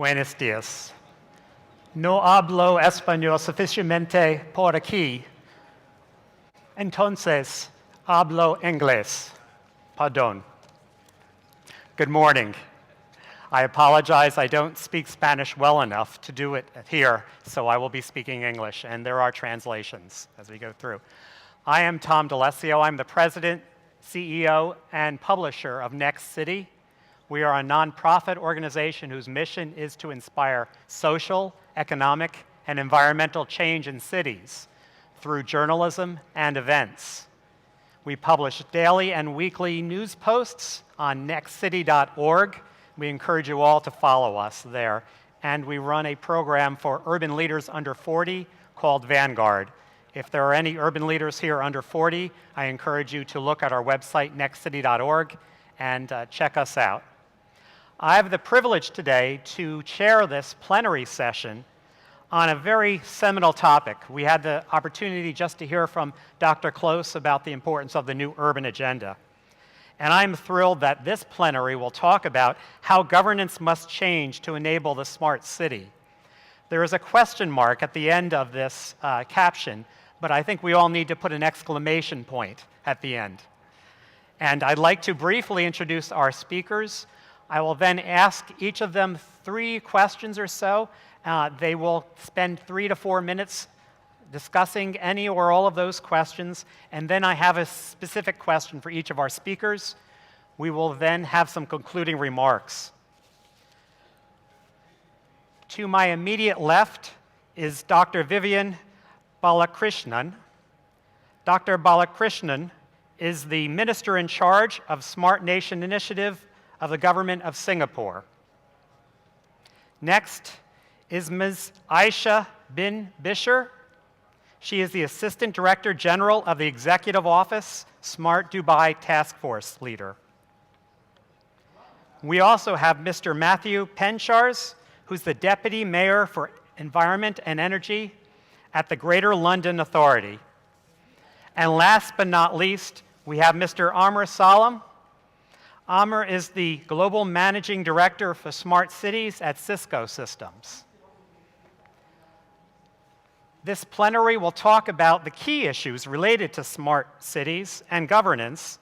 Buenos días. No hablo español suficientemente por aquí, entonces hablo inglés. Pardon. Good morning. I apologize, I don't speak Spanish well enough to do it here, so I will be speaking English, and there are translations as we go through. I am Tom D'Alessio. I'm the president, CEO, and publisher of Next City. We are a nonprofit organization whose mission is to inspire social, economic, and environmental change in cities through journalism and events. We publish daily and weekly news posts on nextcity.org. We encourage you all to follow us there. And we run a program for urban leaders under 40 called Vanguard. If there are any urban leaders here under 40, I encourage you to look at our website, nextcity.org, and check us out. I have the privilege today to chair this plenary session on a very seminal topic. We had the opportunity just to hear from Dr. Close about the importance of the new urban agenda. And I'm thrilled that this plenary will talk about how governance must change to enable the smart city. There is a question mark at the end of this caption, but I think we all need to put an exclamation point at the end. And I'd like to briefly introduce our speakers. I will then ask each of them 3 questions or so. They will spend 3 to 4 minutes discussing any or all of those questions, and then I have a specific question for each of our speakers. We will then have some concluding remarks. To my immediate left is Dr. Vivian Balakrishnan. Dr. Balakrishnan is the Minister in charge of Smart Nation Initiative of the Government of Singapore. Next is Ms. Aisha bin Bisher. She is the Assistant Director General of the Executive Office, Smart Dubai Task Force Leader. We also have Mr. Matthew Penchars, who's the Deputy Mayor for Environment and Energy at the Greater London Authority. And last but not least, we have Mr. Amr Salam. Amr is the Global Managing Director for Smart Cities at Cisco Systems. This plenary will talk about the key issues related to smart cities and governance,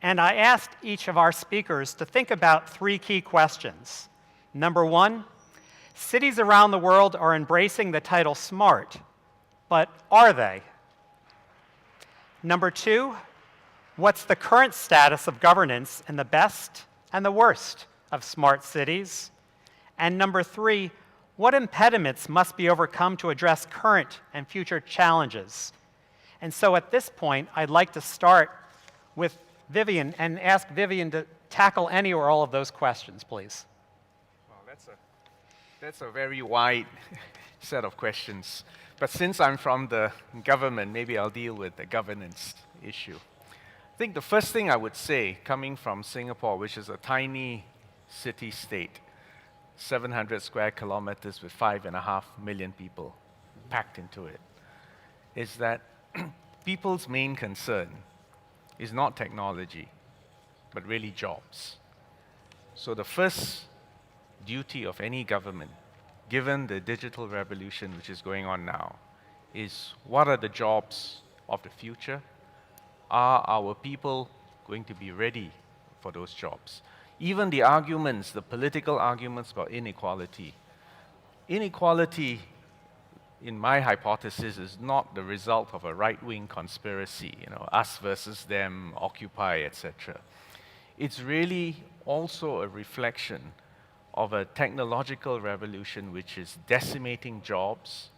and I asked each of our speakers to think about 3 key questions. Number 1, cities around the world are embracing the title smart, but are they? Number 2, what's the current status of governance in the best and the worst of smart cities? And number 3, what impediments must be overcome to address current and future challenges? And so at this point, I'd like to start with Vivian and ask Vivian to tackle any or all of those questions, please. Well, that's a very wide set of questions. But since I'm from the government, maybe I'll deal with the governance issue. I think the first thing I would say, coming from Singapore, which is a tiny city-state, 700 square kilometers with 5.5 million people packed into it, is that people's main concern is not technology, but really jobs. So the first duty of any government, given the digital revolution which is going on now, is what are the jobs of the future? Are our people going to be ready for those jobs? Even the arguments, the political arguments about inequality. Inequality, in my hypothesis, is not the result of a right-wing conspiracy, us versus them, Occupy, etc. It's really also a reflection of a technological revolution which is decimating jobs,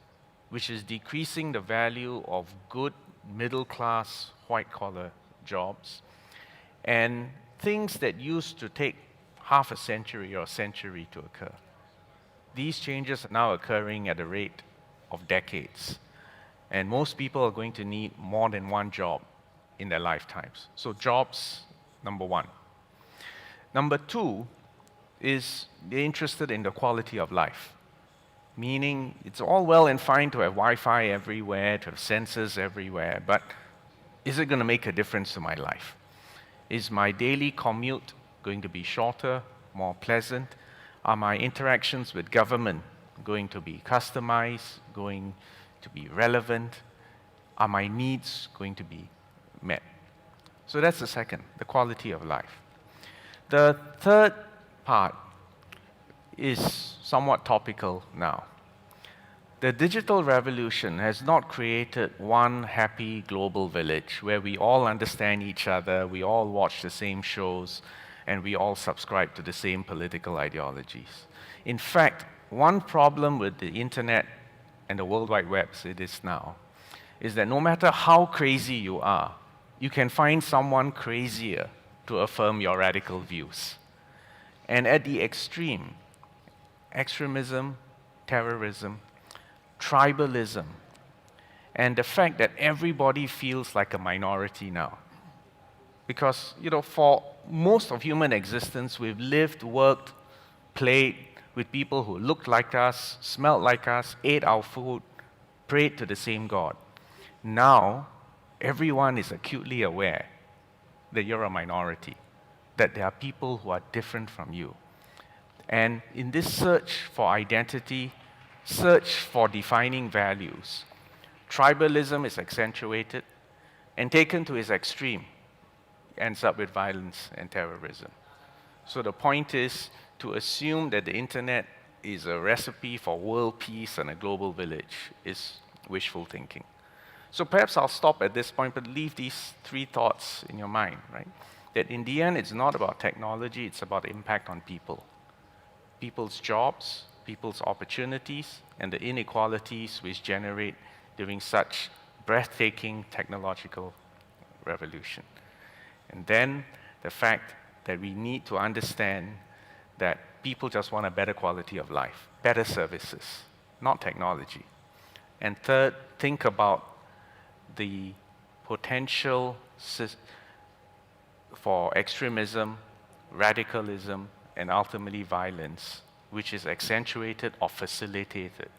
which is decreasing the value of good middle-class white-collar jobs, and things that used to take half a century or a century to occur. These changes are now occurring at a rate of decades, and most people are going to need more than one job in their lifetimes. So jobs, number 1. Number 2 is they're interested in the quality of life, meaning it's all well and fine to have Wi-Fi everywhere, to have sensors everywhere, but is it going to make a difference to my life? Is my daily commute going to be shorter, more pleasant? Are my interactions with government going to be customized, going to be relevant? Are my needs going to be met? So that's the second, the quality of life. The third part is somewhat topical now. The digital revolution has not created one happy global village where we all understand each other, we all watch the same shows, and we all subscribe to the same political ideologies. In fact, one problem with the internet and the World Wide Web as it is now is that no matter how crazy you are, you can find someone crazier to affirm your radical views. And at the extreme, extremism, terrorism, tribalism, and the fact that everybody feels like a minority now. Because, for most of human existence, we've lived, worked, played with people who looked like us, smelled like us, ate our food, prayed to the same God. Now, everyone is acutely aware that you're a minority, that there are people who are different from you. And in this search for identity, search for defining values, tribalism is accentuated and taken to its extreme, ends up with violence and terrorism. So the point is to assume that the internet is a recipe for world peace and a global village is wishful thinking. So perhaps I'll stop at this point, but leave these three thoughts in your mind, right? That in the end, it's not about technology, it's about impact on people. People's jobs, people's opportunities, and the inequalities which generate during such breathtaking technological revolution. And then the fact that we need to understand that people just want a better quality of life, better services, not technology. And third, think about the potential for extremism, radicalism, and ultimately violence, which is accentuated or facilitated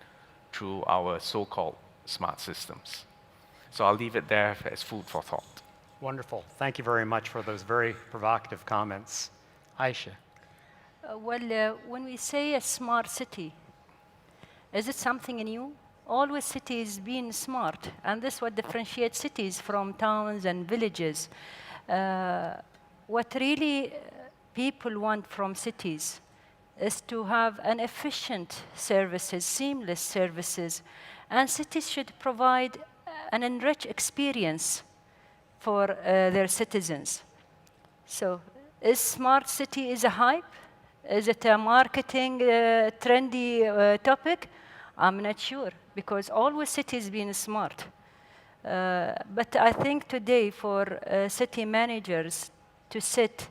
through our so-called smart systems. So I'll leave it there as food for thought. Wonderful. Thank you very much for those very provocative comments. Aisha. When we say a smart city, is it something new? Always cities being smart, and this is what differentiates cities from towns and villages. What really people want from cities is to have an efficient services, seamless services, and cities should provide an enriched experience for their citizens. So, is smart city a hype? Is it a marketing trendy topic? I'm not sure, because always cities being smart. But I think today for city managers to sit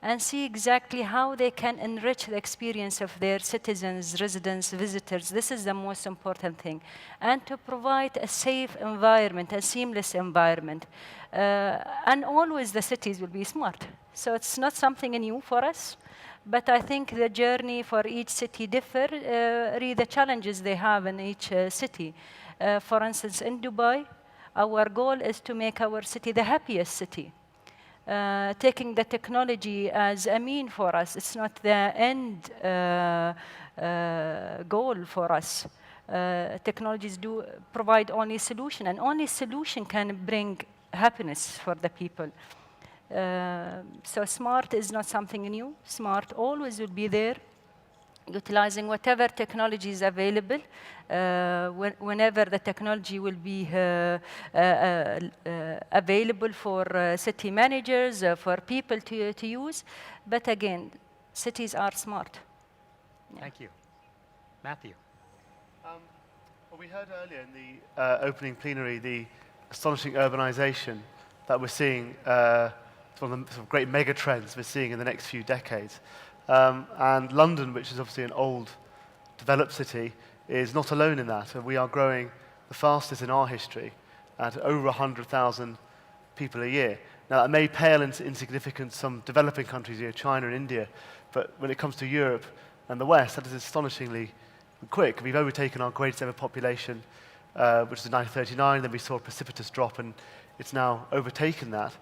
and see exactly how they can enrich the experience of their citizens, residents, visitors, this is the most important thing. And to provide a safe environment, a seamless environment. And always the cities will be smart. So it's not something new for us. But I think the journey for each city differ, really the challenges they have in each city. For instance, in Dubai, our goal is to make our city the happiest city. Taking the technology as a mean for us, it's not the end goal for us. Technologies do provide only solution, and only solution can bring happiness for the people. So smart is not something new. Smart always will be there, utilizing whatever technology is available. Whenever the technology will be available for city managers, for people to use. But again, cities are smart. Yeah. Thank you. Matthew. Well, we heard earlier in the opening plenary the astonishing urbanization that we're seeing. It's one of the sort of great mega trends we're seeing in the next few decades. And London, which is obviously an old, developed city, is not alone in that. We are growing the fastest in our history at over 100,000 people a year. Now, that may pale in significance some developing countries, China and India, but when it comes to Europe and the West, that is astonishingly quick. We've overtaken our greatest ever population, which was in 1939, then we saw a precipitous drop, and it's now overtaken that.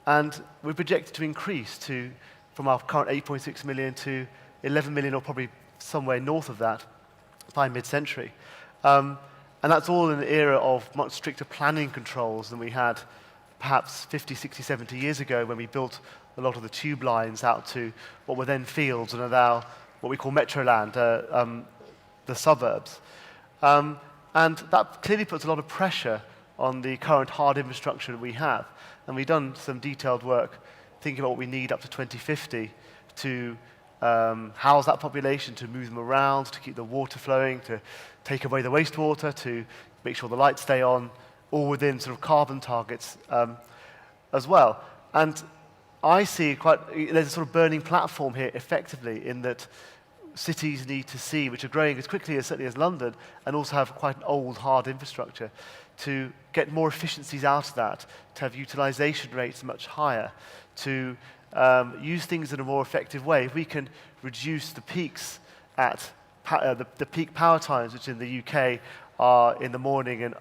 And we're projected to increase from our current 8.6 million to 11 million, or probably somewhere north of that by mid-century. And that's all in an era of much stricter planning controls than we had perhaps 50, 60, 70 years ago when we built a lot of the tube lines out to what were then fields and are now what we call Metroland, the suburbs. And that clearly puts a lot of pressure on the current hard infrastructure that we have. And we've done some detailed work thinking about what we need up to 2050 to house that population, to move them around, to keep the water flowing, to take away the wastewater, to make sure the lights stay on, all within sort of carbon targets as well. And I see there's a sort of burning platform here effectively in that cities need to see, which are growing as quickly as certainly as London, and also have quite an old, hard infrastructure, to get more efficiencies out of that, to have utilization rates much higher, to use things in a more effective way. If we can reduce the peaks at the peak power times, which in the UK are in the morning and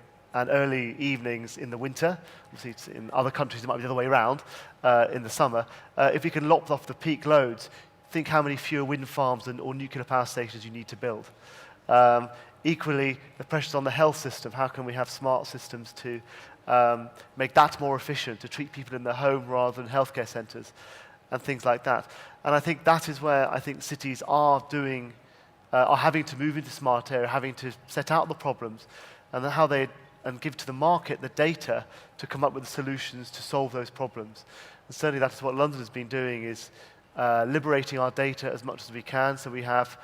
early evenings in the winter. Obviously, in other countries, it might be the other way around in the summer. If we can lop off the peak loads, think how many fewer wind farms or nuclear power stations you need to build. Equally, the pressures on the health system. How can we have smart systems to make that more efficient, to treat people in their home rather than healthcare centres, and things like that. And I think that is where I think cities are having to move into smart area, having to set out the problems, and give to the market the data to come up with the solutions to solve those problems. And certainly that is what London has been doing, is liberating our data as much as we can. So we have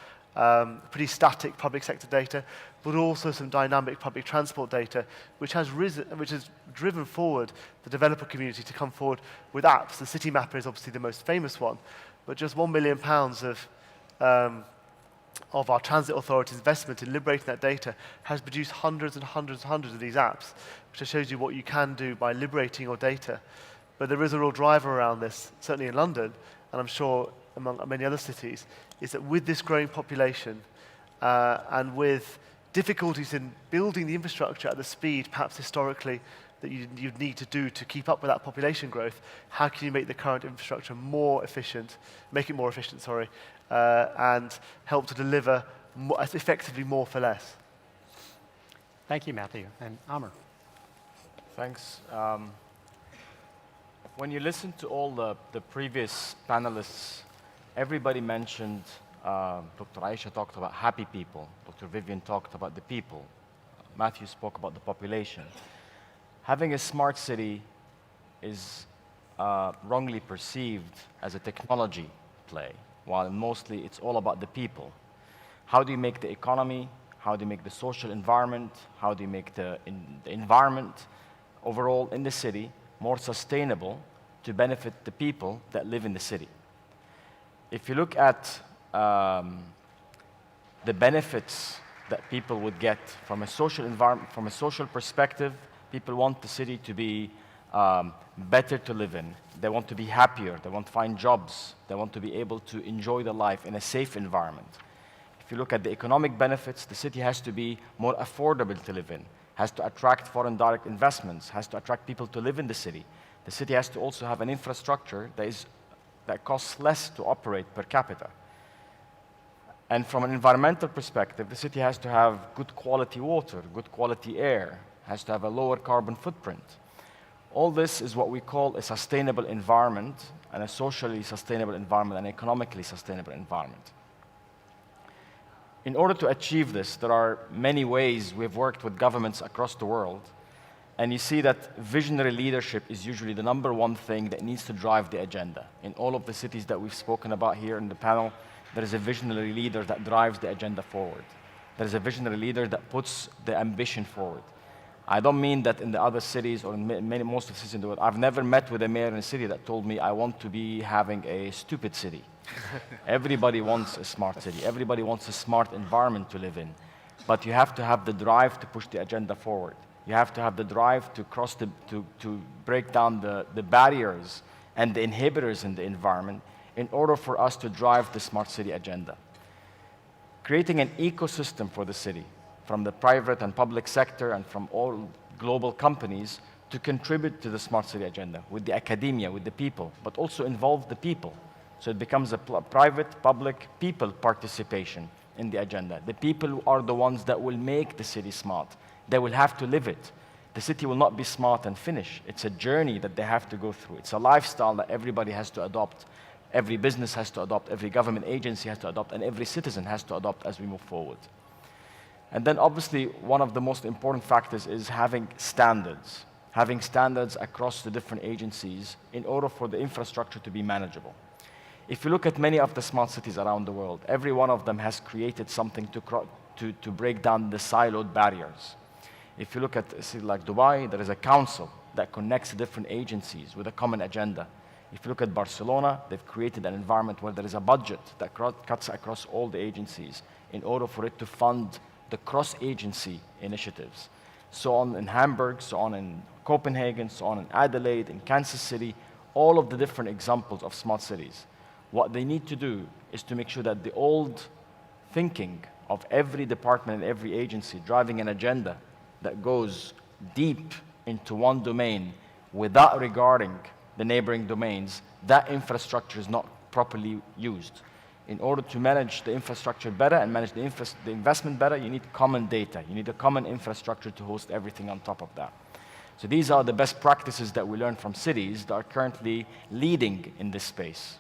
pretty static public sector data, but also some dynamic public transport data, which has driven forward the developer community to come forward with apps. The City Mapper is obviously the most famous one, but just £1 million of our transit authority's investment in liberating that data has produced hundreds and hundreds and hundreds of these apps, which just shows you what you can do by liberating your data. But there is a real driver around this, certainly in London, and I'm sure among many other cities, is that with this growing population and with difficulties in building the infrastructure at the speed, perhaps historically, that you'd need to do to keep up with that population growth, how can you make the current infrastructure more efficient, and help to deliver effectively more for less? Thank you, Matthew. And Amr. Thanks. When you listen to all the previous panelists, everybody mentioned, Dr. Aisha talked about happy people, Dr. Vivian talked about the people, Matthew spoke about the population. Having a smart city is wrongly perceived as a technology play, while mostly it's all about the people. How do you make the economy, how do you make the social environment, how do you make the environment overall in the city more sustainable to benefit the people that live in the city? If you look at the benefits that people would get from a social environment, from a social perspective, people want the city to be better to live in. They want to be happier. They want to find jobs. They want to be able to enjoy their life in a safe environment. If you look at the economic benefits, the city has to be more affordable to live in, has to attract foreign direct investments, has to attract people to live in the city. The city has to also have an infrastructure that costs less to operate per capita. And from an environmental perspective, the city has to have good quality water, good quality air, has to have a lower carbon footprint. All this is what we call a sustainable environment, and a socially sustainable environment, and economically sustainable environment. In order to achieve this, there are many ways we've worked with governments across the world, and you see that visionary leadership is usually the #1 thing that needs to drive the agenda. In all of the cities that we've spoken about here in the panel, there is a visionary leader that drives the agenda forward. There is a visionary leader that puts the ambition forward. I don't mean that in the other cities or in most of the cities in the world. I've never met with a mayor in a city that told me, I want to be having a stupid city. Everybody wants a smart city. Everybody wants a smart environment to live in. But you have to have the drive to push the agenda forward. You have to have the drive to to break down the barriers and the inhibitors in the environment in order for us to drive the smart city agenda. Creating an ecosystem for the city, from the private and public sector and from all global companies to contribute to the smart city agenda with the academia, with the people, but also involve the people. So it becomes a private, public, people participation in the agenda. The people are the ones that will make the city smart. They will have to live it. The city will not be smart and finish. It's a journey that they have to go through. It's a lifestyle that everybody has to adopt. Every business has to adopt, every government agency has to adopt, and every citizen has to adopt as we move forward. And then obviously, one of the most important factors is having standards across the different agencies in order for the infrastructure to be manageable. If you look at many of the smart cities around the world, every one of them has created something to break down the siloed barriers. If you look at a city like Dubai, there is a council that connects different agencies with a common agenda. If you look at Barcelona, they've created an environment where there is a budget that cuts across all the agencies in order for it to fund the cross-agency initiatives. So on in Hamburg, so on in Copenhagen, so on in Adelaide, in Kansas City, all of the different examples of smart cities. What they need to do is to make sure that the old thinking of every department and every agency driving an agenda that goes deep into one domain without regarding the neighboring domains, that infrastructure is not properly used. In order to manage the infrastructure better and manage the investment better, you need common data. You need a common infrastructure to host everything on top of that. So these are the best practices that we learn from cities that are currently leading in this space.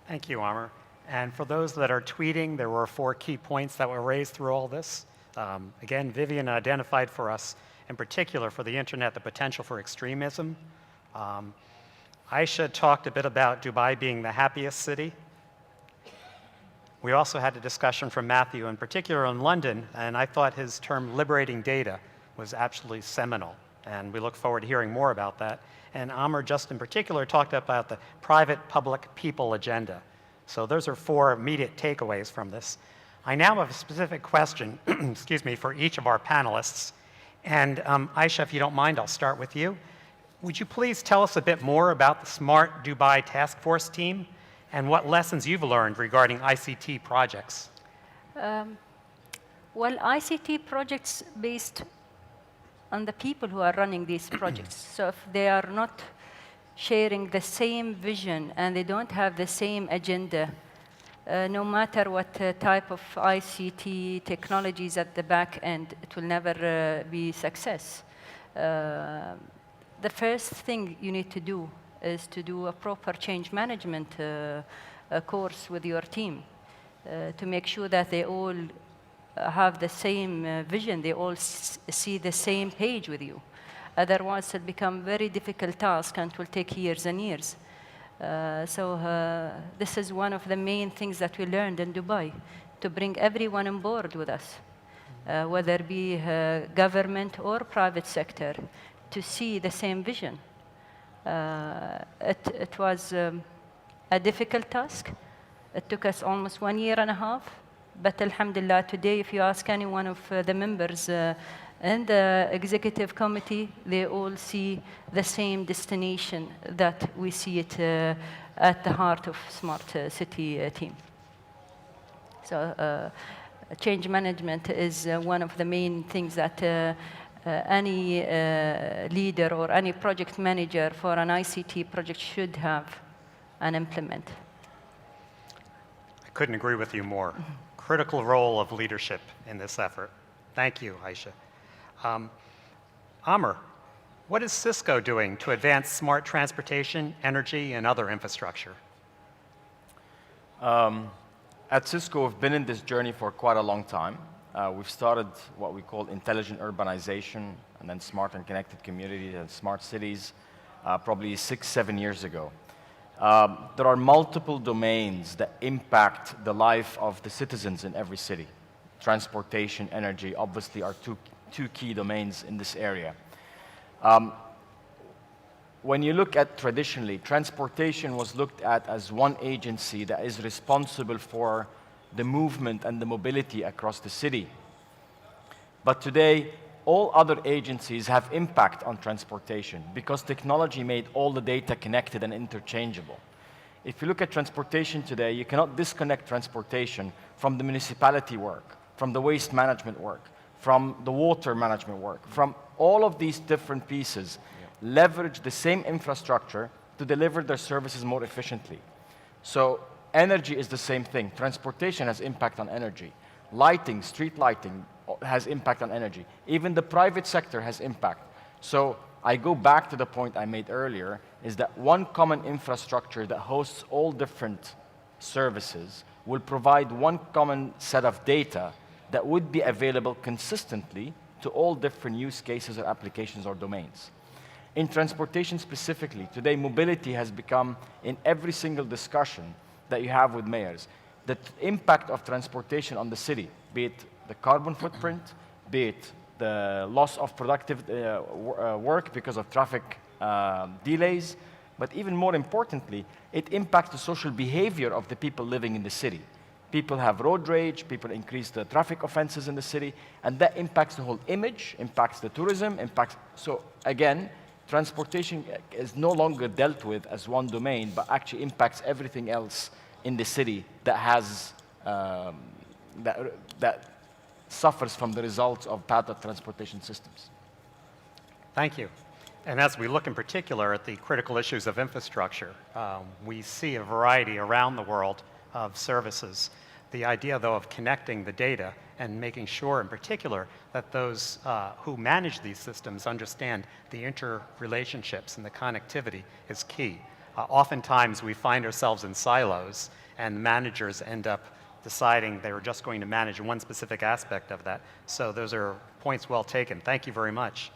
Thank you, Amr. And for those that are tweeting, there were 4 key points that were raised through all this. Again, Vivian identified for us, in particular for the internet, the potential for extremism. Aisha talked a bit about Dubai being the happiest city. We also had a discussion from Matthew, in particular in London, and I thought his term liberating data was absolutely seminal, and we look forward to hearing more about that. And Amr just in particular talked about the private, public, people agenda. So those are 4 immediate takeaways from this. I now have a specific question, excuse me, for each of our panelists. And Aisha, if you don't mind, I'll start with you. Would you please tell us a bit more about the Smart Dubai Task Force team and what lessons you've learned regarding ICT projects? Well, ICT projects based on the people who are running these projects. So if they are not sharing the same vision and they don't have the same agenda, no matter what type of ICT technologies at the back end, it will never be success. The first thing you need to do is to do a proper change management course with your team to make sure that they all have the same vision, they all see the same page with you. Otherwise, it'll become a very difficult task and will take years and years. This is one of the main things that we learned in Dubai, to bring everyone on board with us, whether it be government or private sector, to see the same vision. It was a difficult task. It took us almost 1.5 years, but alhamdulillah, today if you ask any one of the members in the executive committee, they all see the same destination that we see it at the heart of Smart City team. So change management is one of the main things that any leader or any project manager for an ICT project should have and implement. I couldn't agree with you more. Critical role of leadership in this effort. Thank you, Aisha. Amr, what is Cisco doing to advance smart transportation, energy, and other infrastructure? At Cisco, we've been in this journey for quite a long time. We've started what we call intelligent urbanization, and then smart and connected communities and smart cities, probably 6-7 years ago. There are multiple domains that impact the life of the citizens in every city. Transportation, energy, obviously are two key domains in this area. When you look at traditionally, transportation was looked at as one agency that is responsible for the movement and the mobility across the city. But today, all other agencies have impact on transportation because technology made all the data connected and interchangeable. If you look at transportation today, you cannot disconnect transportation from the municipality work, from the waste management work, from the water management work, from all of these different pieces, leverage the same infrastructure to deliver their services more efficiently. So Energy is the same thing. Transportation has impact on energy. Lighting, street lighting has impact on energy. Even the private sector has impact. So I go back to the point I made earlier, is that one common infrastructure that hosts all different services will provide one common set of data that would be available consistently to all different use cases or applications or domains. In transportation specifically, today mobility has become, in every single discussion that you have with mayors, the impact of transportation on the city, be it the carbon footprint, be it the loss of productive work because of traffic delays, but even more importantly, it impacts the social behavior of the people living in the city. People have road rage, people increase the traffic offenses in the city, and that impacts the whole image, impacts the tourism, impacts... So again, transportation is no longer dealt with as one domain, but actually impacts everything else in the city that has, that suffers from the results of bad transportation systems. Thank you. And as we look in particular at the critical issues of infrastructure, we see a variety around the world of services. The idea, though, of connecting the data and making sure in particular that those who manage these systems understand the interrelationships and the connectivity is key. Oftentimes we find ourselves in silos and managers end up deciding they were just going to manage one specific aspect of that. So those are points well taken. Thank you very much.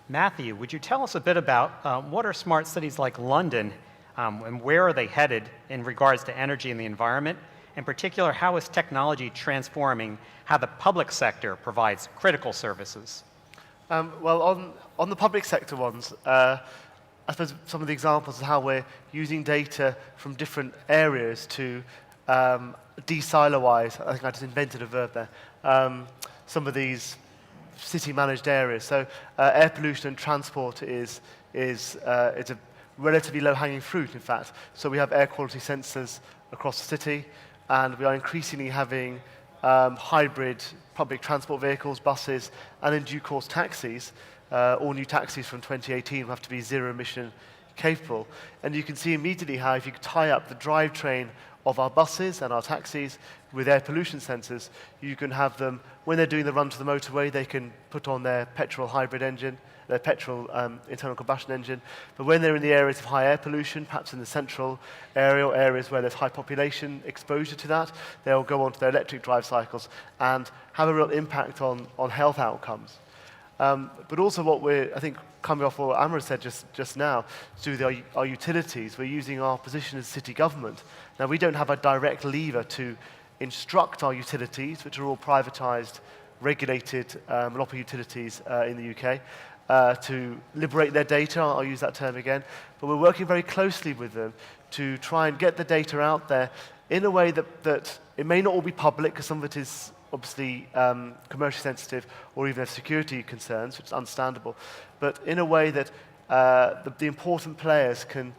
Matthew, would you tell us a bit about what are smart cities like London and where are they headed in regards to energy and the environment? In particular, how is technology transforming how the public sector provides critical services? Well, on the public sector ones, I suppose some of the examples of how we're using data from different areas to de-siloize, I think I just invented a verb there, some of these city-managed areas. So air pollution and transport is a relatively low-hanging fruit, in fact. So we have air quality sensors across the city, and we are increasingly having hybrid public transport vehicles, buses, and in due course taxis. All new taxis from 2018 will have to be zero-emission capable. And you can see immediately how if you tie up the drivetrain of our buses and our taxis with air pollution sensors, you can have them, when they're doing the run to the motorway, they can put on their petrol hybrid engine, their petrol internal combustion engine. But when they're in the areas of high air pollution, perhaps in the central area or areas where there's high population exposure to that, they'll go onto their electric drive cycles and have a real impact on health outcomes. But also what we're, I think, coming off what Amra said just now, to do with our utilities, we're using our position as city government. Now, we don't have a direct lever to instruct our utilities, which are all privatized, regulated monopoly utilities in the UK, to liberate their data, I'll use that term again, but we're working very closely with them to try and get the data out there in a way that it may not all be public, because some of it is obviously commercially sensitive or even have security concerns, which is understandable, but in a way that the important players can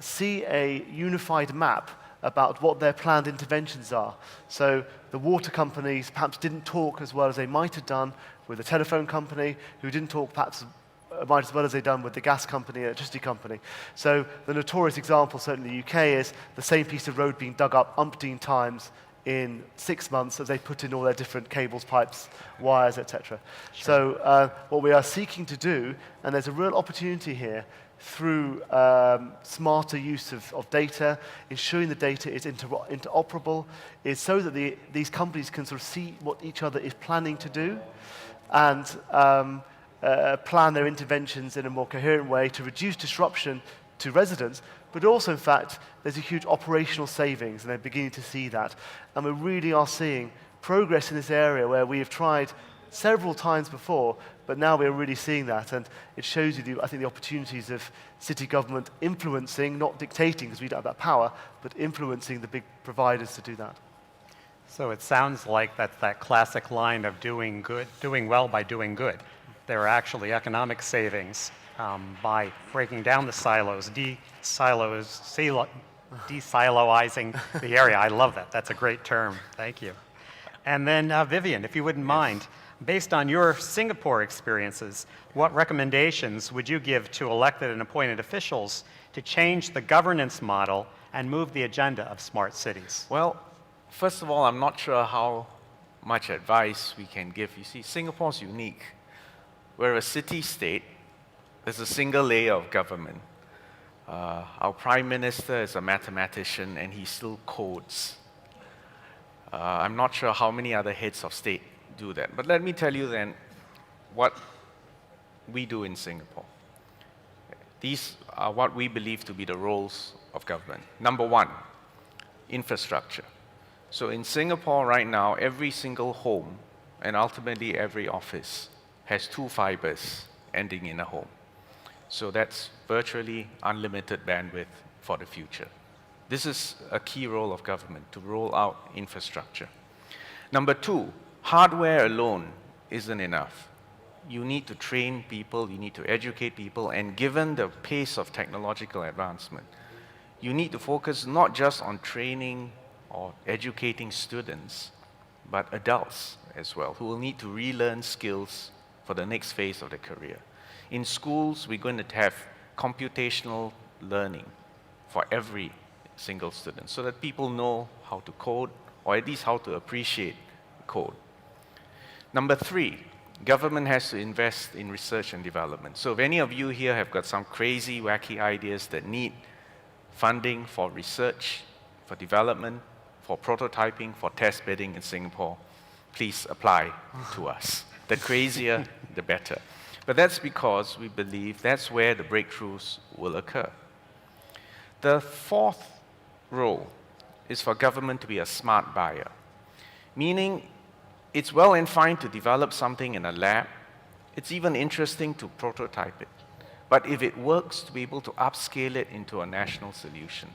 see a unified map about what their planned interventions are. So the water companies perhaps didn't talk as well as they might have done with the telephone company, who didn't talk perhaps might as well as they've done with the gas company, electricity company. So the notorious example, certainly in the UK, is the same piece of road being dug up umpteen times in 6 months as they put in all their different cables, pipes, wires, etc. Sure. So what we are seeking to do, and there's a real opportunity here through smarter use of data, ensuring the data is interoperable, is so that these companies can sort of see what each other is planning to do and plan their interventions in a more coherent way to reduce disruption to residents, but also, in fact, there's a huge operational savings, and they're beginning to see that. And we really are seeing progress in this area where we have tried several times before, but now we're really seeing that. And it shows you, I think, the opportunities of city government influencing, not dictating, because we don't have that power, but influencing the big providers to do that. So it sounds like that's that classic line of doing well by doing good. There are actually economic savings by breaking down the silos, de-siloizing the area. I love that. That's a great term. Thank you. And then Vivian, if you wouldn't mind, Based on your Singapore experiences, what recommendations would you give to elected and appointed officials to change the governance model and move the agenda of smart cities? Well, first of all, I'm not sure how much advice we can give. You see, Singapore's unique. We're a city-state. There's a single layer of government. Our Prime Minister is a mathematician, and he still codes. I'm not sure how many other heads of state do that. But let me tell you then what we do in Singapore. These are what we believe to be the roles of government. Number one, infrastructure. So in Singapore right now, every single home and ultimately every office has 2 fibers ending in a home. So that's virtually unlimited bandwidth for the future. This is a key role of government, to roll out infrastructure. Number two, hardware alone isn't enough. You need to train people, you need to educate people, and given the pace of technological advancement, you need to focus not just on training or educating students, but adults as well, who will need to relearn skills for the next phase of their career. In schools, we're going to have computational learning for every single student, so that people know how to code, or at least how to appreciate code. Number three, government has to invest in research and development. So if any of you here have got some crazy, wacky ideas that need funding for research, for development, for prototyping, for test bedding in Singapore, please apply to us. The crazier, the better. But that's because we believe that's where the breakthroughs will occur. The fourth role is for government to be a smart buyer, meaning it's well and fine to develop something in a lab. It's even interesting to prototype it. But if it works, to be able to upscale it into a national solution.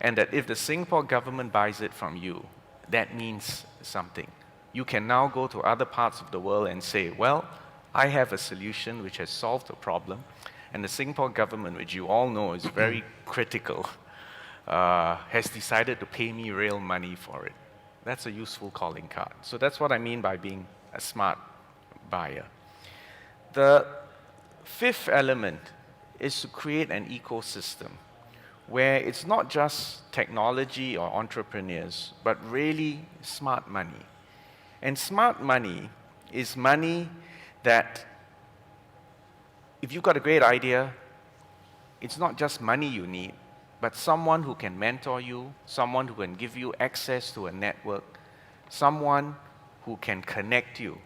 And that if the Singapore government buys it from you, that means something. You can now go to other parts of the world and say, well, I have a solution which has solved a problem, and the Singapore government, which you all know is very critical, has decided to pay me real money for it. That's a useful calling card. So that's what I mean by being a smart buyer. The fifth element is to create an ecosystem where it's not just technology or entrepreneurs, but really smart money. And smart money is money that, if you've got a great idea, it's not just money you need, but someone who can mentor you, someone who can give you access to a network, someone who can connect you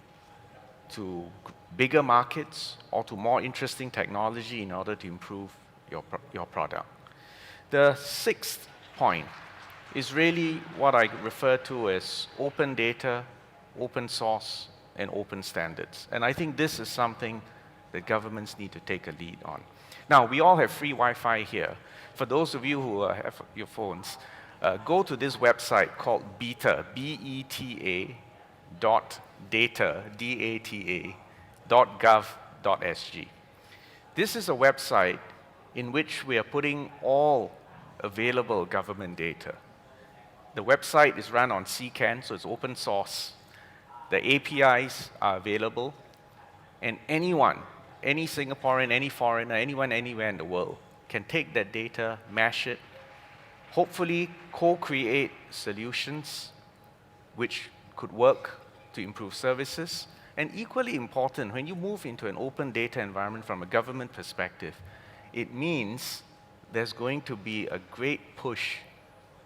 to bigger markets or to more interesting technology in order to improve your product. The sixth point is really what I refer to as open data, open source, and open standards. And I think this is something that governments need to take a lead on. Now, we all have free Wi-Fi here. For those of you who have your phones, go to this website called beta, B-E-T-A, .data, D-A-T-A, .gov.sg. This is a website in which we are putting all available government data. The website is run on CCAN, so it's open source. The APIs are available, and anyone, any Singaporean, any foreigner, anyone anywhere in the world can take that data, mash it, hopefully co-create solutions which could work to improve services. And equally important, when you move into an open data environment from a government perspective, it means there's going to be a great push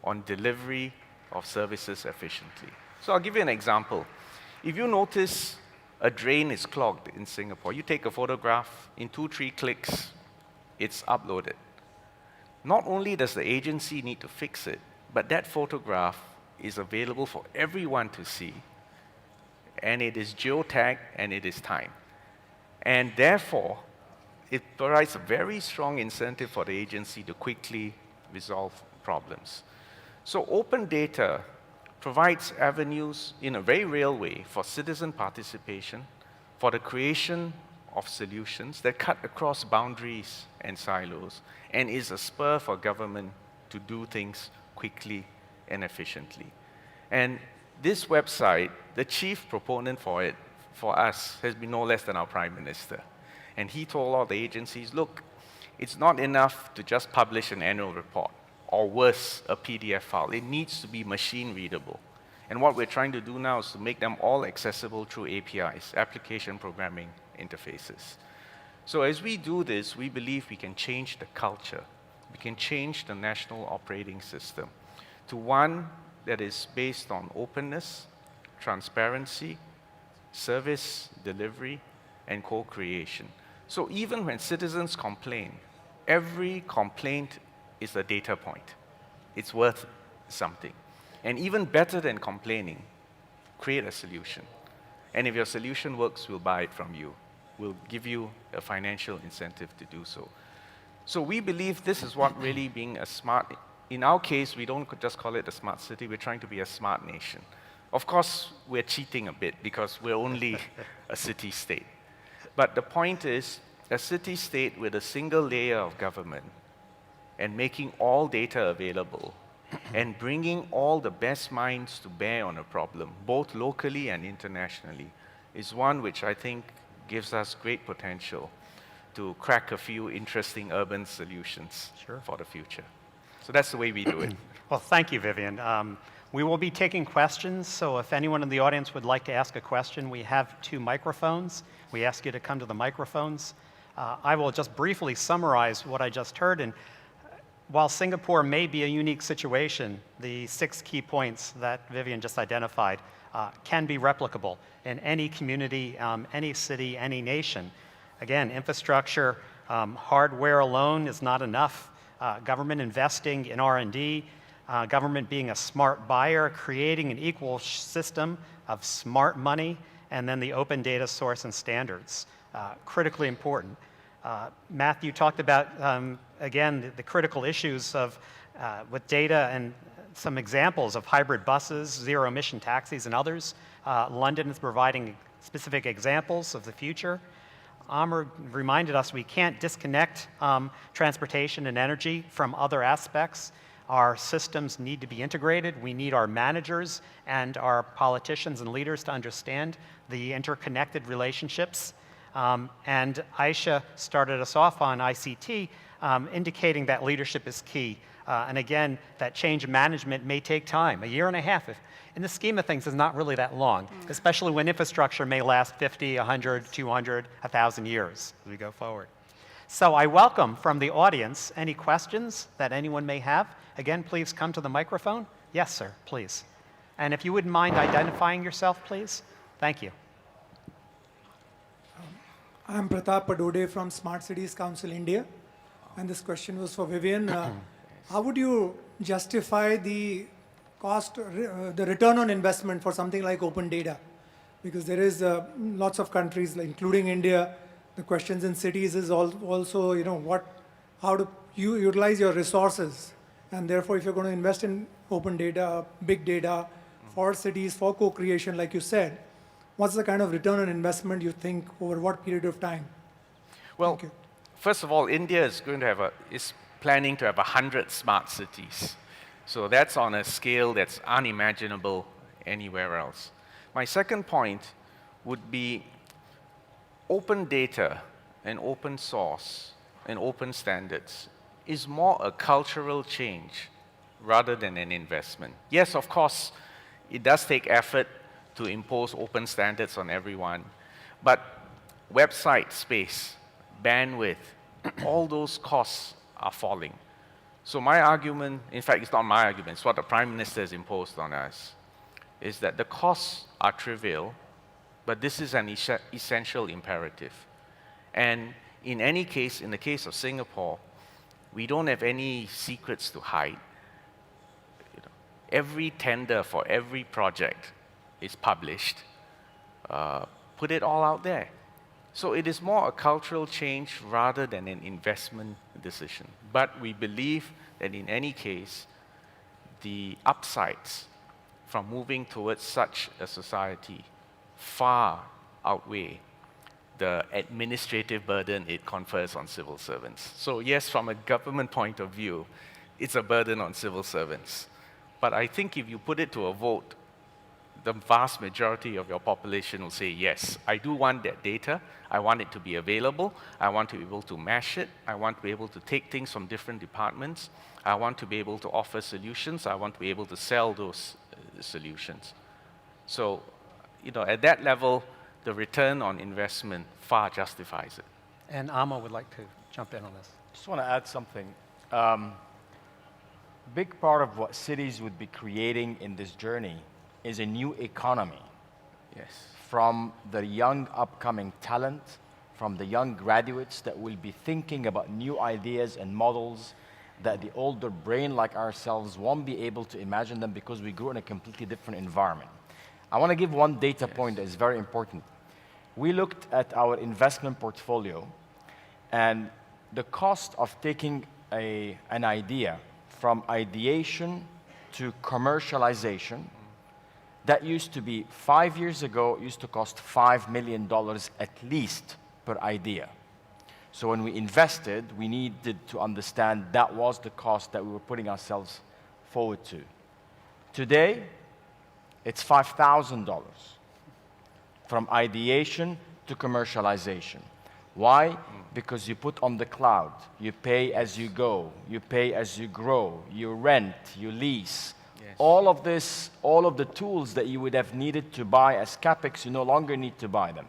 on delivery of services efficiently. So I'll give you an example. If you notice a drain is clogged in Singapore, you take a photograph, in 2-3 clicks, it's uploaded. Not only does the agency need to fix it, but that photograph is available for everyone to see, and it is geotagged and it is timed. And therefore, it provides a very strong incentive for the agency to quickly resolve problems. So open data provides avenues in a very real way for citizen participation, for the creation of solutions that cut across boundaries and silos, and is a spur for government to do things quickly and efficiently. And this website, the chief proponent for it for us has been no less than our Prime Minister. And he told all the agencies, look, it's not enough to just publish an annual report, or worse, a PDF file. It needs to be machine readable. And what we're trying to do now is to make them all accessible through APIs, application programming interfaces. So as we do this, we believe we can change the culture. We can change the national operating system to one that is based on openness, transparency, service delivery, and co-creation. So even when citizens complain, every complaint is a data point. It's worth something. And even better than complaining, create a solution. And if your solution works, we'll buy it from you. We'll give you a financial incentive to do so. So we believe this is what really being a smart, in our case, we don't just call it a smart city, we're trying to be a smart nation. Of course, we're cheating a bit because we're only a city-state. But the point is, a city-state with a single layer of government and making all data available and bringing all the best minds to bear on a problem, both locally and internationally, is one which I think gives us great potential to crack a few interesting urban solutions for the future. So that's the way we do it. Well, thank you, Vivian. We will be taking questions, so if anyone in the audience would like to ask a question, we have 2 microphones. We ask you to come to the microphones. I will just briefly summarize what I just heard. And while Singapore may be a unique situation, the 6 key points that Vivian just identified can be replicable in any community, any city, any nation. Again, infrastructure, hardware alone is not enough. Government investing in R&D, government being a smart buyer, creating an equal system of smart money, and then the open data source and standards. Critically important. Matthew talked about, again, the critical issues of with data and some examples of hybrid buses, zero-emission taxis, and others. London is providing specific examples of the future. Amr reminded us we can't disconnect transportation and energy from other aspects. Our systems need to be integrated. We need our managers and our politicians and leaders to understand the interconnected relationships. And Aisha started us off on ICT, indicating that leadership is key. And again, that change management may take time, 1.5 years. In the scheme of things, is not really that long, especially when infrastructure may last 50, 100, 200, 1,000 years as we go forward. So I welcome from the audience any questions that anyone may have. Again, please come to the microphone. Yes, sir, please. And if you wouldn't mind identifying yourself, please. Thank you. I'm Pratap Padode from Smart Cities Council, India. And this question was for Vivian. How would you justify the cost, the return on investment for something like open data? Because there is lots of countries, including India, the questions in cities is also, how do you utilize your resources? And therefore, if you're going to invest in open data, big data, for cities, for co-creation, like you said, what's the kind of return on investment you think over what period of time? Well, first of all, India is planning to have 100 smart cities. So that's on a scale that's unimaginable anywhere else. My second point would be open data and open source and open standards is more a cultural change rather than an investment. Yes, of course, it does take effort to impose open standards on everyone, but website space, bandwidth, all those costs are falling. So my argument, in fact, it's not my argument, it's what the Prime Minister has imposed on us, is that the costs are trivial, but this is an essential imperative. And in any case, in the case of Singapore, we don't have any secrets to hide. Every tender for every project is published. Put it all out there. So it is more a cultural change rather than an investment decision. But we believe that in any case, the upsides from moving towards such a society far outweigh the administrative burden it confers on civil servants. So yes, from a government point of view, it's a burden on civil servants. But I think if you put it to a vote, the vast majority of your population will say, yes, I do want that data. I want it to be available. I want to be able to mash it. I want to be able to take things from different departments. I want to be able to offer solutions. I want to be able to sell those solutions. So, at that level, the return on investment far justifies it. And Amo would like to jump in on this. Just want to add something. Big part of what cities would be creating in this journey is a new economy. Yes. From the young upcoming talent, from the young graduates that will be thinking about new ideas and models that the older brain like ourselves won't be able to imagine them because we grew in a completely different environment. I want to give one data point that is very important. We looked at our investment portfolio, and the cost of taking an idea from ideation to commercialization, that used to be 5 years ago, used to cost $5 million at least per idea. So when we invested, we needed to understand that was the cost that we were putting ourselves forward to. Today, it's $5,000 from ideation to commercialization. Why? Because you put on the cloud, you pay as you go, you pay as you grow, you rent, you lease. Yes. All of this, all of the tools that you would have needed to buy as CapEx, you no longer need to buy them.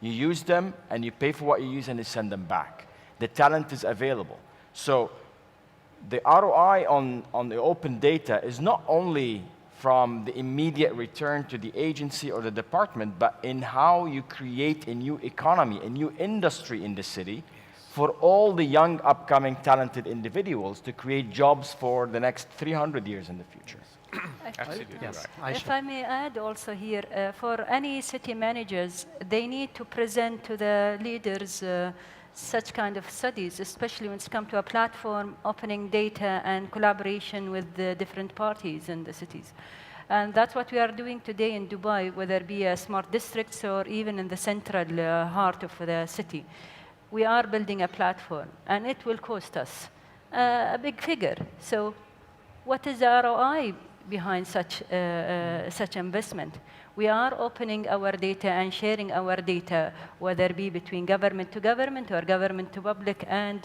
You use them and you pay for what you use and you send them back. The talent is available. So the ROI on the open data is not only from the immediate return to the agency or the department, but in how you create a new economy, a new industry in the city for all the young, upcoming, talented individuals to create jobs for the next 300 years in the future. Absolutely Yes. right. If I may add also here, for any city managers, they need to present to the leaders such kind of studies, especially when it's come to a platform, opening data and collaboration with the different parties in the cities. And that's what we are doing today in Dubai, whether it be smart districts or even in the central heart of the city. We are building a platform, and it will cost us a big figure. So what is the ROI behind such investment? We are opening our data and sharing our data, whether it be between government to government or government to public and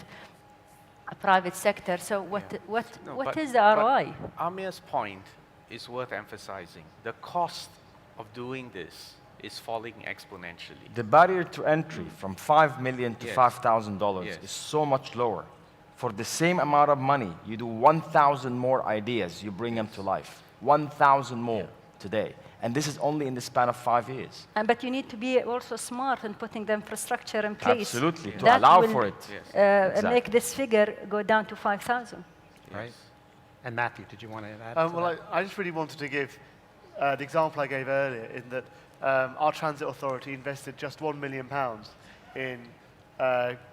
a private sector. So what is the ROI? Amir's point is worth emphasizing. The cost of doing this is falling exponentially. The barrier to entry from $5 million to Yes. $5,000 Yes. is so much lower. For the same amount of money, you do 1,000 more ideas, you bring them to life. 1,000 more today. And this is only in the span of 5 years. But you need to be also smart in putting the infrastructure in place. Absolutely, to That allow will, for it. Yes. make this figure go down to 5,000. Right. And Matthew, did you want to add to Well, that? I just really wanted to give the example I gave earlier in that our transit authority invested just £1 million in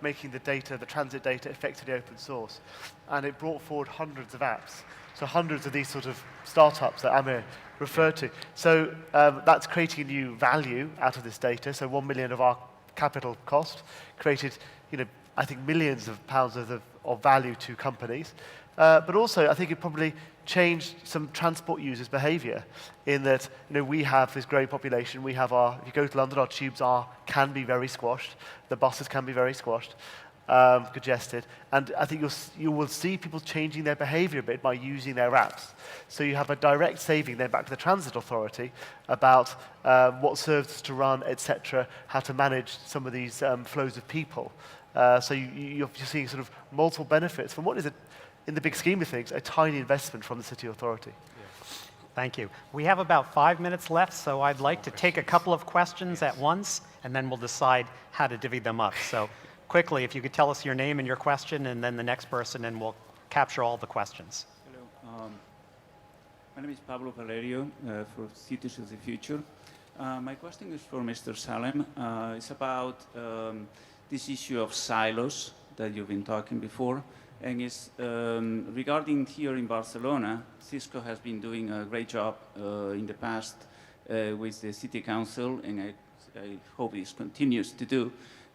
making the transit data effectively open source. And it brought forward hundreds of apps. So hundreds of these sort of startups that Amir referred to. So that's creating new value out of this data. So 1 million of our capital cost created, I think millions of pounds of value to companies. But also, I think it probably changed some transport users' behaviour in that, we have this growing population. We have if you go to London, our tubes can be very squashed. The buses can be very squashed, congested. And I think you will see people changing their behaviour a bit by using their apps. So you have a direct saving then back to the transit authority about what services to run, etc., how to manage some of these flows of people. So you're seeing sort of multiple benefits from what is in the big scheme of things, a tiny investment from the city authority. Thank you. We have about 5 minutes left, so I'd like to take a couple of questions at once, and then we'll decide how to divvy them up. So quickly, if you could tell us your name and your question, and then the next person, and we'll capture all the questions. Hello. My name is Pablo Valerio for Cities of the Future. My question is for Mr. Salem. It's about this issue of silos that you've been talking before. And it's regarding here in Barcelona, Cisco has been doing a great job in the past with the city council, and I hope it continues to do,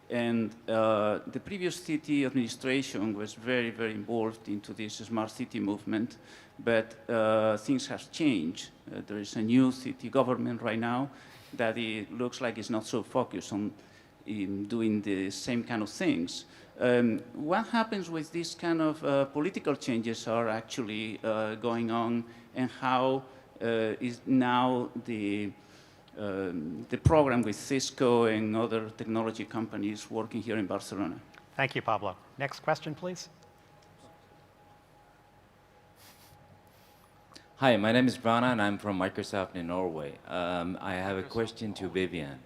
And the previous city administration was very, very involved into this smart city movement, but things have changed. There is a new city government right now that it looks like it's not so focused on doing the same kind of things. What happens with these kind of political changes are actually going on, and how is now the program with Cisco and other technology companies working here in Barcelona? Thank you, Pablo. Next question, please. Hi, my name is Brana, and I'm from Microsoft in Norway. I have a question to Vivian.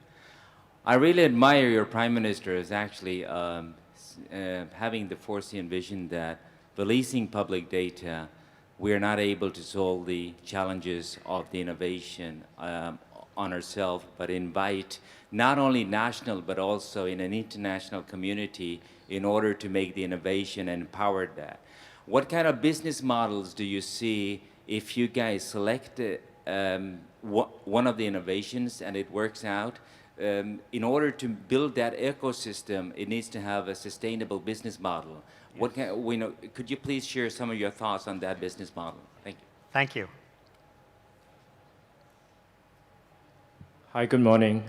I really admire your Prime Minister as actually having the foreseen vision that releasing public data, we are not able to solve the challenges of the innovation on ourselves, but invite not only national, but also in an international community in order to make the innovation and empower that. What kind of business models do you see if you guys select one of the innovations and it works out? In order to build that ecosystem, it needs to have a sustainable business model. Yes. Could you please share some of your thoughts on that business model? Thank you. Thank you. Hi, good morning.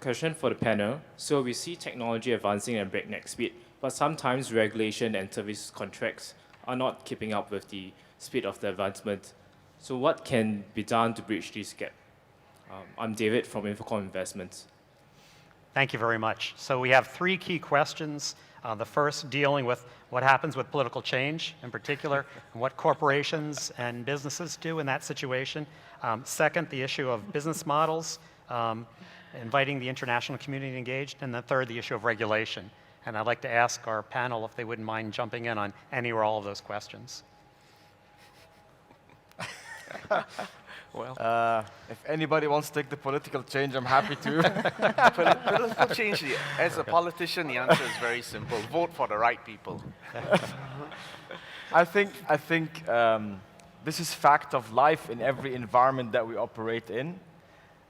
Question for the panel. So we see technology advancing at breakneck speed, but sometimes regulation and service contracts are not keeping up with the speed of the advancement. So what can be done to bridge this gap? I'm David from Infocom Investments. Thank you very much. So we have three key questions. The first dealing with what happens with political change in particular, and what corporations and businesses do in that situation. Second, the issue of business models, inviting the international community engaged. And then third, the issue of regulation. And I'd like to ask our panel if they wouldn't mind jumping in on any or all of those questions. Well, if anybody wants to take the political change, I'm happy to. Political change, as a politician, the answer is very simple. Vote for the right people. I think this is fact of life in every environment that we operate in.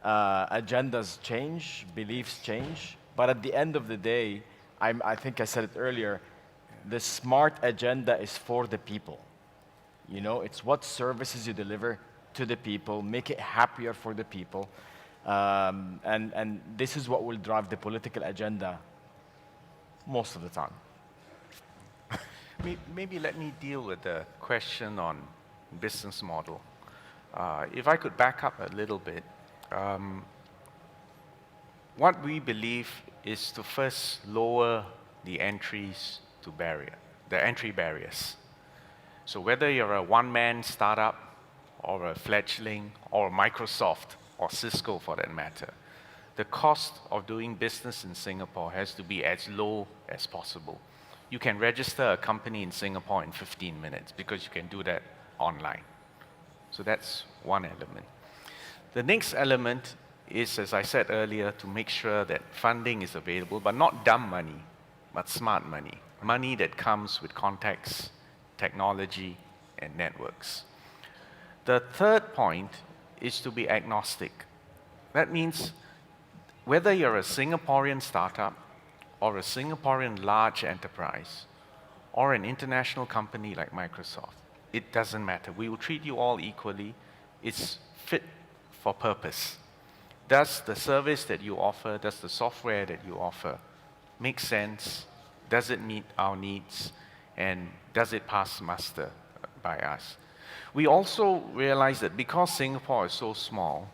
Agendas change, beliefs change, but at the end of the day, I think I said it earlier, the smart agenda is for the people. You know, it's what services you deliver to the people, make it happier for the people, and this is what will drive the political agenda most of the time. Maybe let me deal with the question on business model. If I could back up a little bit, what we believe is to first lower the entry barriers. So whether you're a one-man startup, or a fledgling, or Microsoft, or Cisco for that matter, the cost of doing business in Singapore has to be as low as possible. You can register a company in Singapore in 15 minutes because you can do that online. So that's one element. The next element is, as I said earlier, to make sure that funding is available, but not dumb money, but smart money. Money that comes with contacts, technology, and networks. The third point is to be agnostic. That means whether you're a Singaporean startup or a Singaporean large enterprise or an international company like Microsoft, it doesn't matter. We will treat you all equally. It's fit for purpose. Does the service that you offer, does the software that you offer make sense? Does it meet our needs? And does it pass muster by us? We also realize that because Singapore is so small,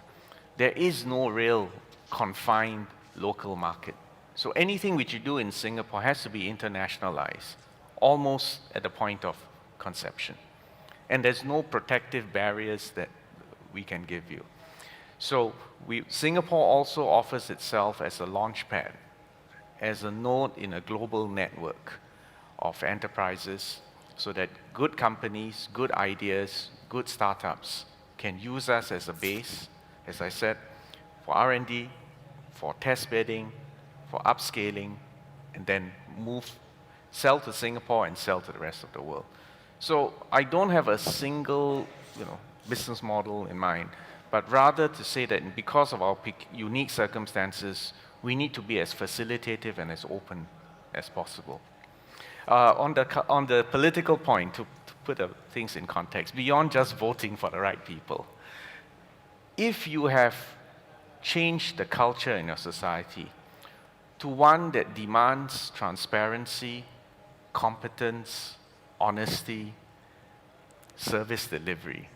there is no real confined local market. So anything which you do in Singapore has to be internationalized, almost at the point of conception. And there's no protective barriers that we can give you. So Singapore also offers itself as a launchpad, as a node in a global network of enterprises, so that good companies, good ideas, good startups can use us as a base, as I said, for R&D, for test bedding, for upscaling, and then sell to Singapore and sell to the rest of the world. So I don't have a single business model in mind, but rather to say that because of our unique circumstances, We need to be as facilitative and as open as possible. On the political point, to put things in context, beyond just voting for the right people, if you have changed the culture in your society to one that demands transparency, competence, honesty, service delivery,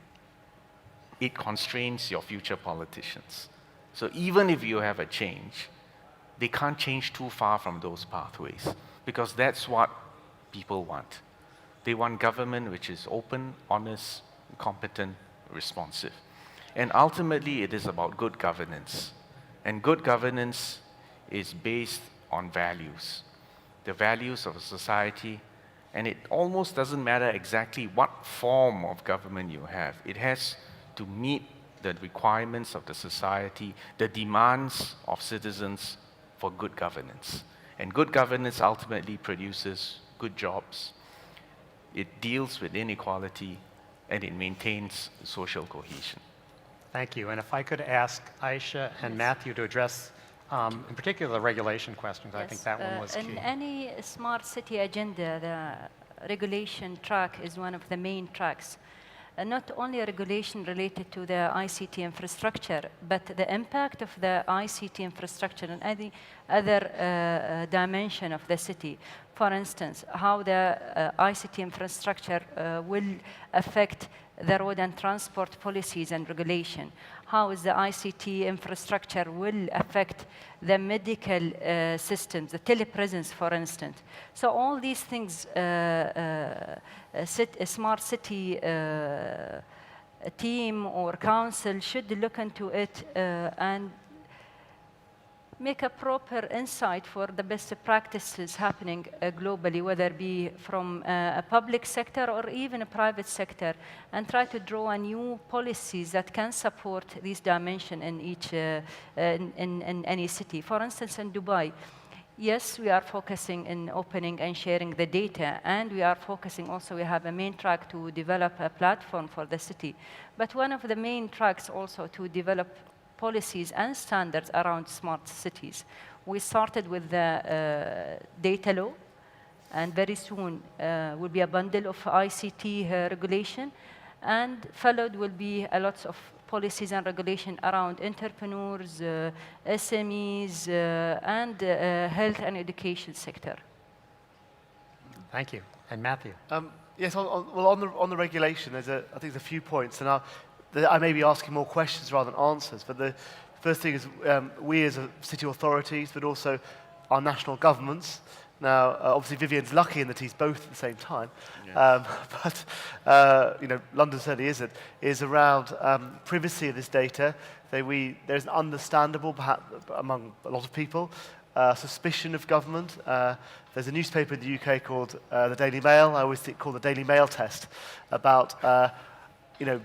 it constrains your future politicians. So even if you have a change, they can't change too far from those pathways, because that's what people want. They want government which is open, honest, competent, responsive. And ultimately, it is about good governance. And good governance is based on values, the values of a society, and it almost doesn't matter exactly what form of government you have. It has to meet the requirements of the society, the demands of citizens for good governance. And good governance ultimately produces good jobs. It deals with inequality, and it maintains social cohesion. Thank you. And if I could ask Aisha and Matthew to address, in particular, the regulation questions. I think that one was key. In any smart city agenda, the regulation track is one of the main tracks. Not only a regulation related to the ICT infrastructure, but the impact of the ICT infrastructure and any other dimension of the city. For instance, how the ICT infrastructure will affect the road and transport policies and regulation. How is the ICT infrastructure will affect the medical systems, the telepresence, for instance. So all these things, a smart city team or council should look into it and make a proper insight for the best practices happening globally, whether it be from a public sector or even a private sector, and try to draw new policies that can support this dimension in each, in any city. For instance, in Dubai, yes, we are focusing in opening and sharing the data, and we are focusing also, we have a main track to develop a platform for the city. But one of the main tracks also to develop policies and standards around smart cities. We started with the data law, and very soon will be a bundle of ICT regulation, and followed will be a lot of policies and regulation around entrepreneurs, SMEs, and health and education sector. Thank you. And Matthew. Yes, on the regulation, I think there's a few points, and I may be asking more questions rather than answers, but the first thing is we as city authorities, but also our national governments. Now, obviously, Vivian's lucky in that he's both at the same time, yes. But you know, London certainly is around privacy of this data. There's an understandable, perhaps among a lot of people, suspicion of government. There's a newspaper in the UK called the Daily Mail. I always call the Daily Mail test about you know,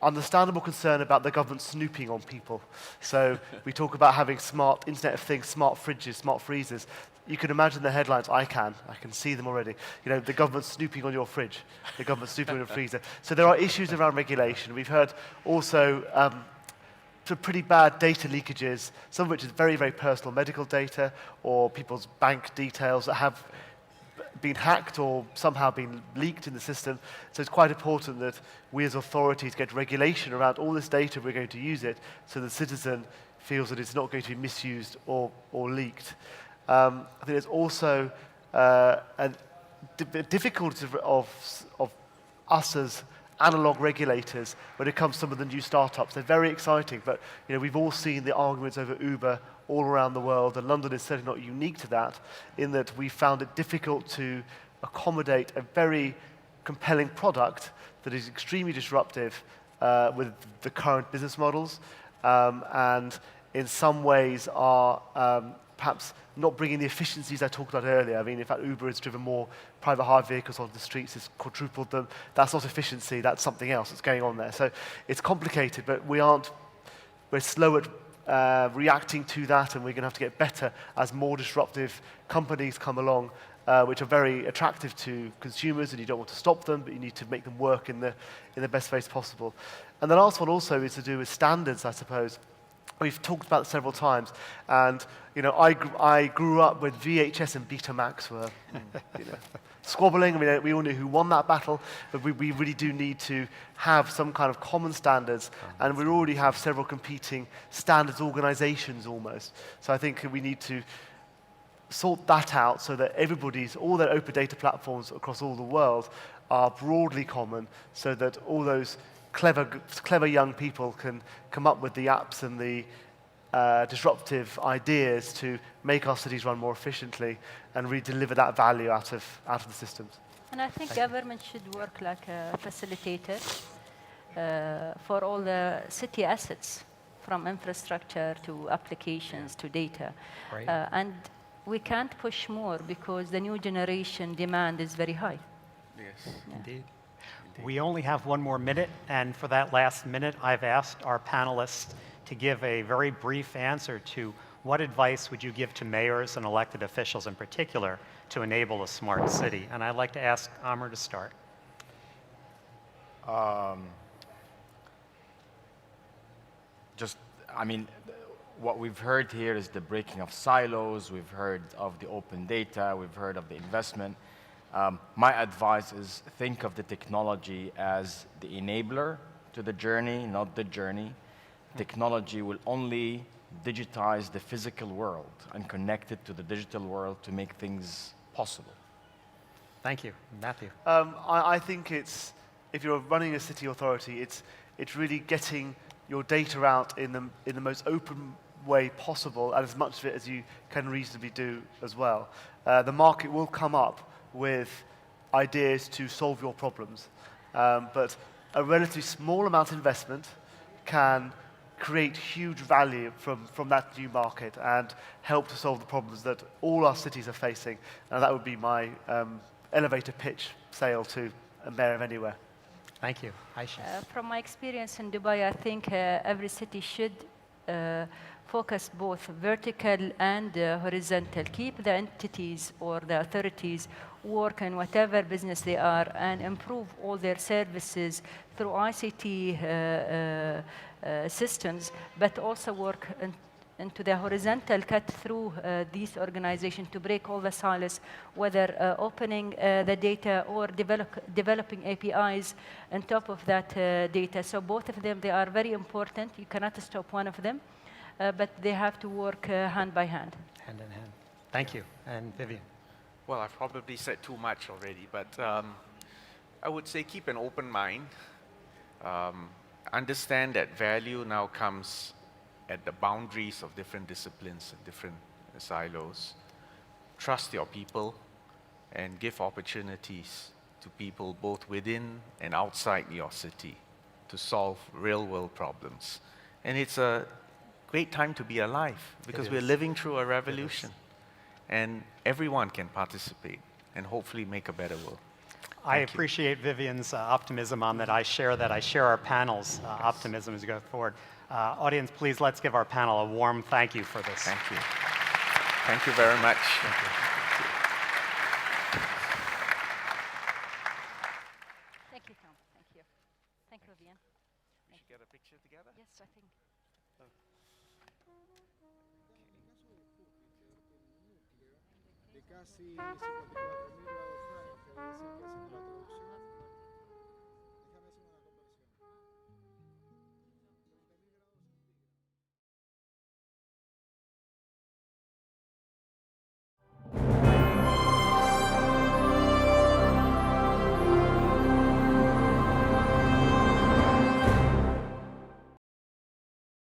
understandable concern about the government snooping on people. So we talk about having smart Internet of Things, smart fridges, smart freezers. You can imagine the headlines. I can see them already. You know, the government snooping on your fridge, the government snooping on your freezer. So there are issues around regulation. We've heard also some pretty bad data leakages, some of which is very, very personal medical data or people's bank details that have been hacked or somehow been leaked in the system. So it's quite important that we as authorities get regulation around all this data, we're going to use it, so the citizen feels that it's not going to be misused or leaked. I think there's also a difficulty of us as analog regulators when it comes to some of the new startups. They're very exciting, but you know, we've all seen the arguments over Uber all around the world, and London is certainly not unique to that, in that we found it difficult to accommodate a very compelling product that is extremely disruptive with the current business models, and in some ways are perhaps not bringing the efficiencies I talked about earlier. I mean, in fact, Uber has driven more private hire vehicles onto the streets, it's quadrupled them. That's not efficiency, that's something else that's going on there. So it's complicated, but we're slow at reacting to that, and we're going to have to get better as more disruptive companies come along, which are very attractive to consumers, and you don't want to stop them, but you need to make them work in the best ways possible. And the last one also is to do with standards, I suppose. We've talked about it several times, and I grew up with VHS and Betamax were squabbling. I mean, we all knew who won that battle, but we really do need to have some kind of common standards, and we already have several competing standards organizations almost. So I think we need to sort that out so that all their open data platforms across all the world are broadly common, so that all those clever young people can come up with the apps and the disruptive ideas to make our cities run more efficiently and really deliver that value out of the systems. And I think government should work like a facilitator for all the city assets, from infrastructure to applications to data. Right. And we can't push more because the new generation demand is very high. Yes. Indeed. We only have one more minute, and for that last minute, I've asked our panelists to give a very brief answer to what advice would you give to mayors and elected officials in particular to enable a smart city? And I'd like to ask Amr to start. What we've heard here is the breaking of silos. We've heard of the open data. We've heard of the investment. My advice is think of the technology as the enabler to the journey, not the journey. Technology will only digitize the physical world and connect it to the digital world to make things possible. Thank you. Matthew. I think if you're running a city authority, it's really getting your data out in the most open way possible, and as much of it as you can reasonably do as well. The market will come up with ideas to solve your problems, but a relatively small amount of investment can create huge value from that new market and help to solve the problems that all our cities are facing. And that would be my elevator pitch sale to a mayor of anywhere. Thank you. Aisha. From my experience in Dubai, I think every city should focus both vertical and horizontal. Keep the entities or the authorities work in whatever business they are and improve all their services through ICT systems, but also work into the horizontal cut through these organizations to break all the silos, whether opening the data or developing APIs on top of that data. So both of them, they are very important. You cannot stop one of them, but they have to work hand by hand. Hand in hand. Thank you. And Vivian. Well, I've probably said too much already, but I would say keep an open mind. Understand that value now comes at the boundaries of different disciplines and different silos. Trust your people and give opportunities to people both within and outside your city to solve real-world problems. And it's a great time to be alive because we're living through a revolution. And everyone can participate and hopefully make a better world. I appreciate Vivian's optimism on that. I share our panel's optimism as we go forward. Audience, please let's give our panel a warm thank you for this. Thank you. Thank you very much. Thank you. Thank you, Tom. Thank you. Thank you, Vivian. We should get a picture together? Yes, I think. De casi 54.000 grados Fahrenheit,